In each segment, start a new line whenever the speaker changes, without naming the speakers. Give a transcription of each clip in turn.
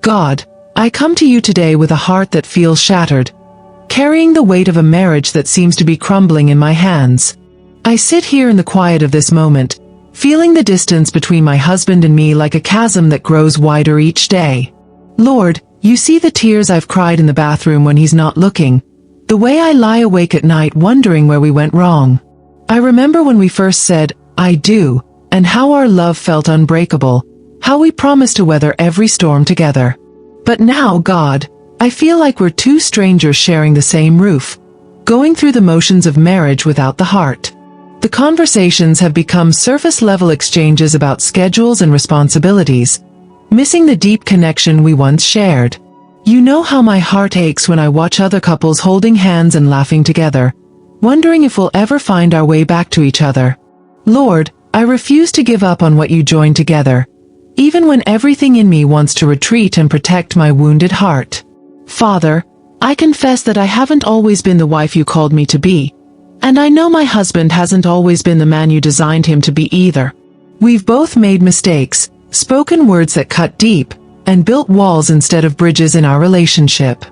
God, I come to you today with a heart that feels shattered, carrying the weight of a marriage that seems to be crumbling in my hands. I sit here in the quiet of this moment, feeling the distance between my husband and me like a chasm that grows wider each day. Lord, you see the tears I've cried in the bathroom when he's not looking, the way I lie awake at night wondering where we went wrong. I remember when we first said, "I do," and how our love felt unbreakable, how we promised to weather every storm together. But now, God, I feel like we're two strangers sharing the same roof, going through the motions of marriage without the heart. The conversations have become surface-level exchanges about schedules and responsibilities, missing the deep connection we once shared. You know how my heart aches when I watch other couples holding hands and laughing together, wondering if we'll ever find our way back to each other. Lord, I refuse to give up on what you joined together, even when everything in me wants to retreat and protect my wounded heart. Father, I confess that I haven't always been the wife you called me to be, and I know my husband hasn't always been the man you designed him to be either. We've both made mistakes, spoken words that cut deep, and built walls instead of bridges in our relationship.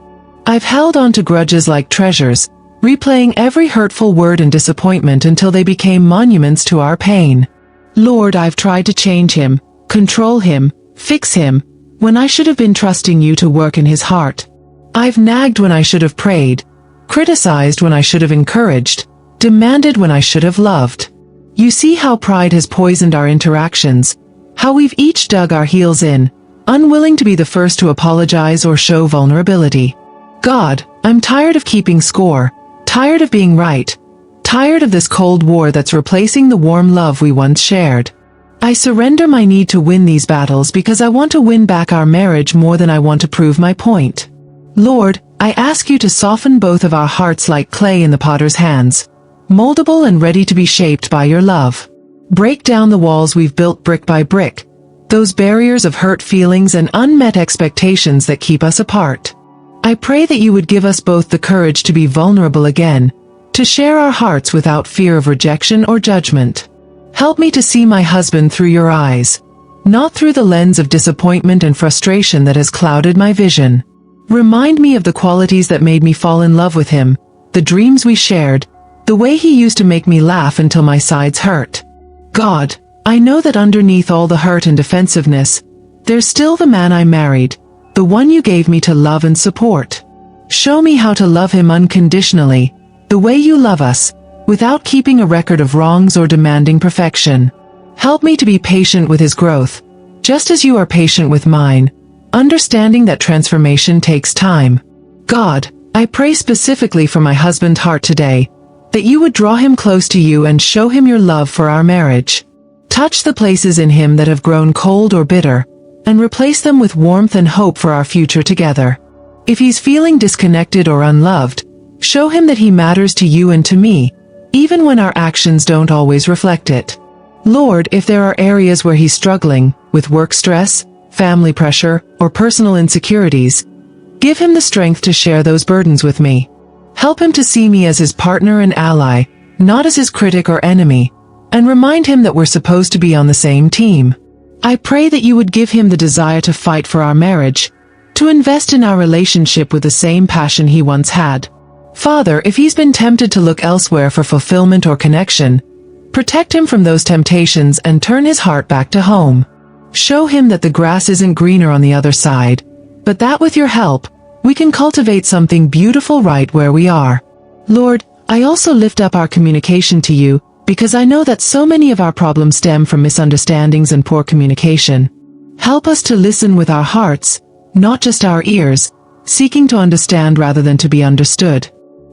I've held on to grudges like treasures, replaying every hurtful word and disappointment until they became monuments to our pain. Lord, I've tried to change him, control him, fix him, when I should have been trusting you to work in his heart. I've nagged when I should have prayed, criticized when I should have encouraged, demanded when I should have loved. You see how pride has poisoned our interactions, how we've each dug our heels in, unwilling to be the first to apologize or show vulnerability. God, I'm tired of keeping score, tired of being right, tired of this cold war that's replacing the warm love we once shared. I surrender my need to win these battles because I want to win back our marriage more than I want to prove my point. Lord, I ask you to soften both of our hearts like clay in the potter's hands, moldable and ready to be shaped by your love. Break down the walls we've built brick by brick, those barriers of hurt feelings and unmet expectations that keep us apart. I pray that you would give us both the courage to be vulnerable again, to share our hearts without fear of rejection or judgment. Help me to see my husband through your eyes, not through the lens of disappointment and frustration that has clouded my vision. Remind me of the qualities that made me fall in love with him, the dreams we shared, the way he used to make me laugh until my sides hurt. God, I know that underneath all the hurt and defensiveness, there's still the man I married, the one you gave me to love and support. Show me how to love him unconditionally, the way you love us, without keeping a record of wrongs or demanding perfection. Help me to be patient with his growth, just as you are patient with mine, understanding that transformation takes time. God, I pray specifically for my husband's heart today, that you would draw him close to you and show him your love for our marriage. Touch the places in him that have grown cold or bitter, and replace them with warmth and hope for our future together. If he's feeling disconnected or unloved, show him that he matters to you and to me, even when our actions don't always reflect it. Lord, if there are areas where he's struggling, with work stress, family pressure, or personal insecurities, give him the strength to share those burdens with me. Help him to see me as his partner and ally, not as his critic or enemy, and remind him that we're supposed to be on the same team. I pray that you would give him the desire to fight for our marriage, to invest in our relationship with the same passion he once had. Father, if he's been tempted to look elsewhere for fulfillment or connection, protect him from those temptations and turn his heart back to home. Show him that the grass isn't greener on the other side, but that with your help, we can cultivate something beautiful right where we are. Lord, I also lift up our communication to you, because I know that so many of our problems stem from misunderstandings and poor communication. Help us to listen with our hearts, not just our ears, seeking to understand rather than to be understood.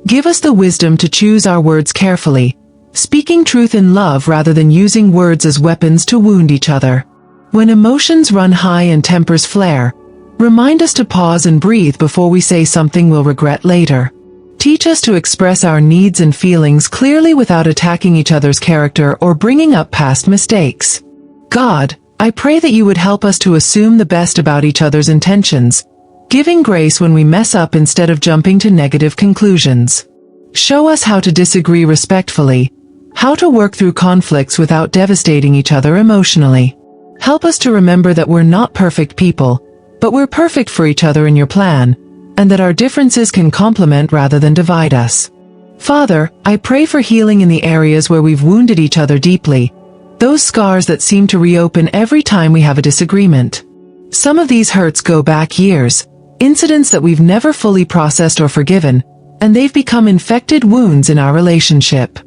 Give us the wisdom to choose our words carefully, speaking truth in love rather than using words as weapons to wound each other. When emotions run high and tempers flare, remind us to pause and breathe before we say something we'll regret later. Teach us to express our needs and feelings clearly without attacking each other's character or bringing up past mistakes. God, I pray that you would help us to assume the best about each other's intentions, giving grace when we mess up instead of jumping to negative conclusions. Show us how to disagree respectfully, how to work through conflicts without devastating each other emotionally. Help us to remember that we're not perfect people, but we're perfect for each other in your plan, and that our differences can complement rather than divide us. Father, I pray for healing in the areas where we've wounded each other deeply, those scars that seem to reopen every time we have a disagreement. Some of these hurts go back years, incidents that we've never fully processed or forgiven, and they've become infected wounds in our relationship.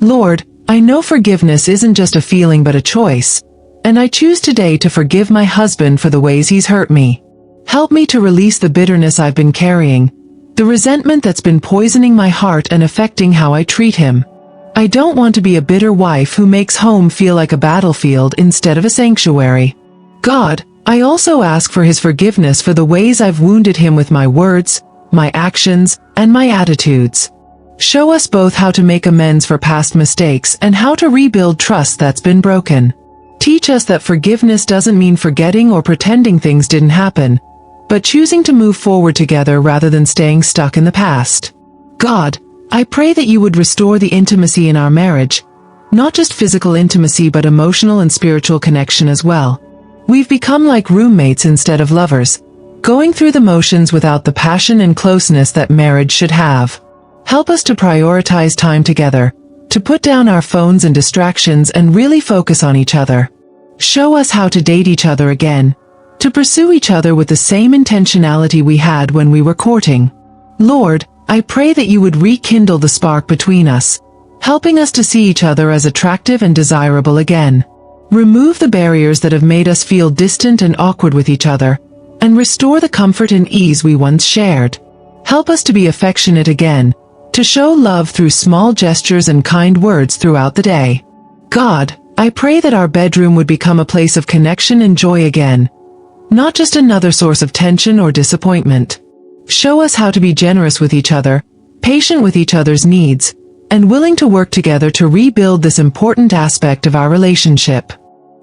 Lord, I know forgiveness isn't just a feeling but a choice, and I choose today to forgive my husband for the ways he's hurt me. Help me to release the bitterness I've been carrying, the resentment that's been poisoning my heart and affecting how I treat him. I don't want to be a bitter wife who makes home feel like a battlefield instead of a sanctuary. God, I also ask for his forgiveness for the ways I've wounded him with my words, my actions, and my attitudes. Show us both how to make amends for past mistakes and how to rebuild trust that's been broken. Teach us that forgiveness doesn't mean forgetting or pretending things didn't happen, but choosing to move forward together rather than staying stuck in the past. God, I pray that you would restore the intimacy in our marriage, not just physical intimacy but emotional and spiritual connection as well. We've become like roommates instead of lovers, going through the motions without the passion and closeness that marriage should have. Help us to prioritize time together, to put down our phones and distractions and really focus on each other. Show us how to date each other again, to pursue each other with the same intentionality we had when we were courting. Lord, I pray that you would rekindle the spark between us, helping us to see each other as attractive and desirable again. Remove the barriers that have made us feel distant and awkward with each other, and restore the comfort and ease we once shared. Help us to be affectionate again, to show love through small gestures and kind words throughout the day. God, I pray that our bedroom would become a place of connection and joy again, not just another source of tension or disappointment. Show us how to be generous with each other, patient with each other's needs, and willing to work together to rebuild this important aspect of our relationship.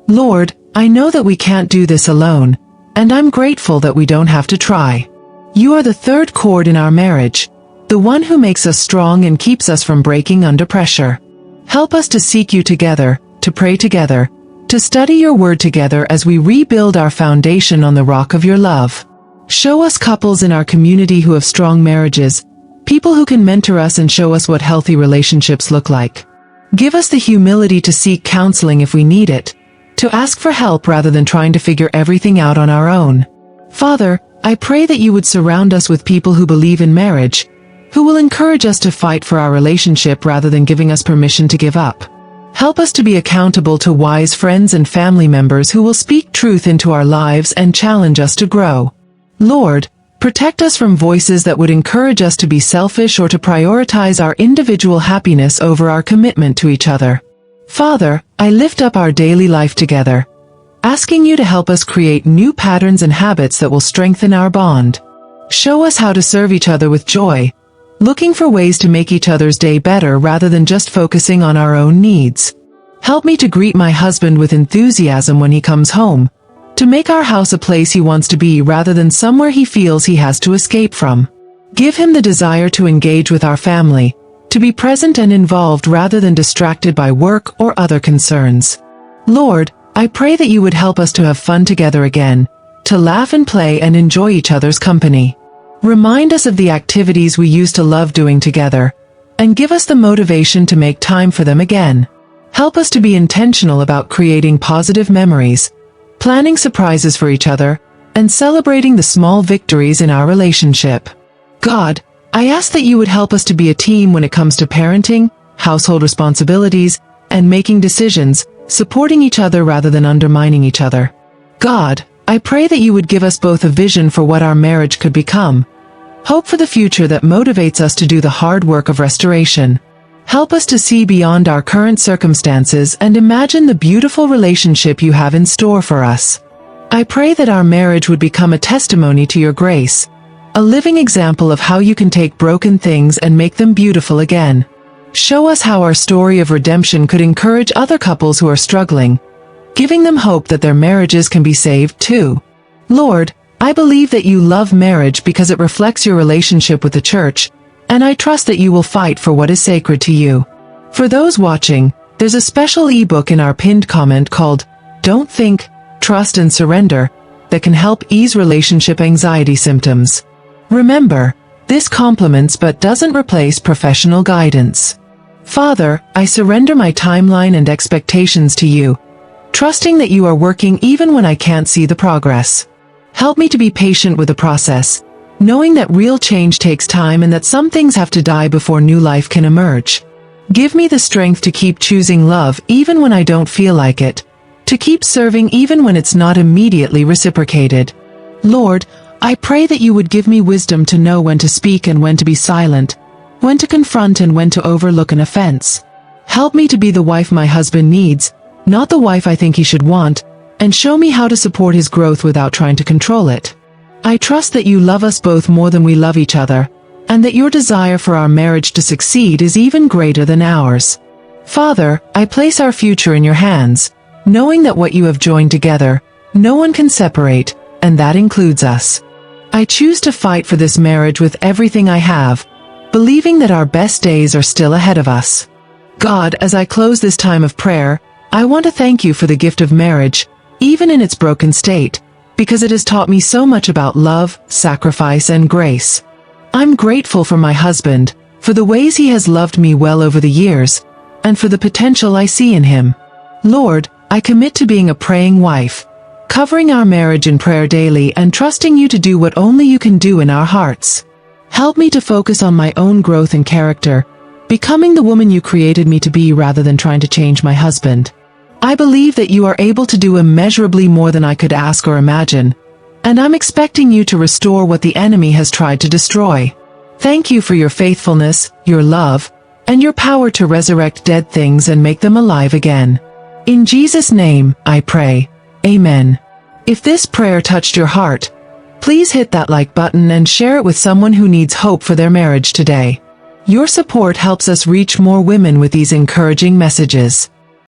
Lord, I know that we can't do this alone, and I'm grateful that we don't have to try. You are the third cord in our marriage, the one who makes us strong and keeps us from breaking under pressure. Help us to seek you together, to pray together, to study your word together as we rebuild our foundation on the rock of your love. Show us couples in our community who have strong marriages, people who can mentor us and show us what healthy relationships look like. Give us the humility to seek counseling if we need it, to ask for help rather than trying to figure everything out on our own. Father, I pray that you would surround us with people who believe in marriage, who will encourage us to fight for our relationship rather than giving us permission to give up. Help us to be accountable to wise friends and family members who will speak truth into our lives and challenge us to grow. Lord, protect us from voices that would encourage us to be selfish or to prioritize our individual happiness over our commitment to each other. Father, I lift up our daily life together, asking you to help us create new patterns and habits that will strengthen our bond. Show us how to serve each other with joy, looking for ways to make each other's day better rather than just focusing on our own needs. Help me to greet my husband with enthusiasm when he comes home, to make our house a place he wants to be rather than somewhere he feels he has to escape from. Give him the desire to engage with our family, to be present and involved rather than distracted by work or other concerns. Lord, I pray that you would help us to have fun together again, to laugh and play and enjoy each other's company. Remind us of the activities we used to love doing together, and give us the motivation to make time for them again. Help us to be intentional about creating positive memories, planning surprises for each other, and celebrating the small victories in our relationship. God, I ask that you would help us to be a team when it comes to parenting, household responsibilities, and making decisions, supporting each other rather than undermining each other. God, I pray that you would give us both a vision for what our marriage could become, hope for the future that motivates us to do the hard work of restoration. Help us to see beyond our current circumstances and imagine the beautiful relationship you have in store for us. I pray that our marriage would become a testimony to your grace, a living example of how you can take broken things and make them beautiful again. Show us how our story of redemption could encourage other couples who are struggling, giving them hope that their marriages can be saved too. Lord, I believe that you love marriage because it reflects your relationship with the church, and I trust that you will fight for what is sacred to you. For those watching, there's a special ebook in our pinned comment called Don't Think, Trust and Surrender, that can help ease relationship anxiety symptoms. Remember, this complements but doesn't replace professional guidance. Father, I surrender my timeline and expectations to you, trusting that you are working even when I can't see the progress. Help me to be patient with the process, knowing that real change takes time and that some things have to die before new life can emerge. Give me the strength to keep choosing love even when I don't feel like it, to keep serving even when it's not immediately reciprocated. Lord, I pray that you would give me wisdom to know when to speak and when to be silent, when to confront and when to overlook an offense. Help me to be the wife my husband needs, not the wife I think he should want, and show me how to support his growth without trying to control it. I trust that you love us both more than we love each other, and that your desire for our marriage to succeed is even greater than ours. Father, I place our future in your hands, knowing that what you have joined together, no one can separate, and that includes us. I choose to fight for this marriage with everything I have, believing that our best days are still ahead of us. God, as I close this time of prayer, I want to thank you for the gift of marriage, even in its broken state, because it has taught me so much about love, sacrifice, and grace. I'm grateful for my husband, for the ways he has loved me well over the years, and for the potential I see in him. Lord, I commit to being a praying wife, covering our marriage in prayer daily and trusting you to do what only you can do in our hearts. Help me to focus on my own growth and character, becoming the woman you created me to be rather than trying to change my husband. I believe that you are able to do immeasurably more than I could ask or imagine, and I'm expecting you to restore what the enemy has tried to destroy. Thank you for your faithfulness, your love, and your power to resurrect dead things and make them alive again. In Jesus' name, I pray. Amen. If this prayer touched your heart, please hit that like button and share it with someone who needs hope for their marriage today. Your support helps us reach more women with these encouraging messages.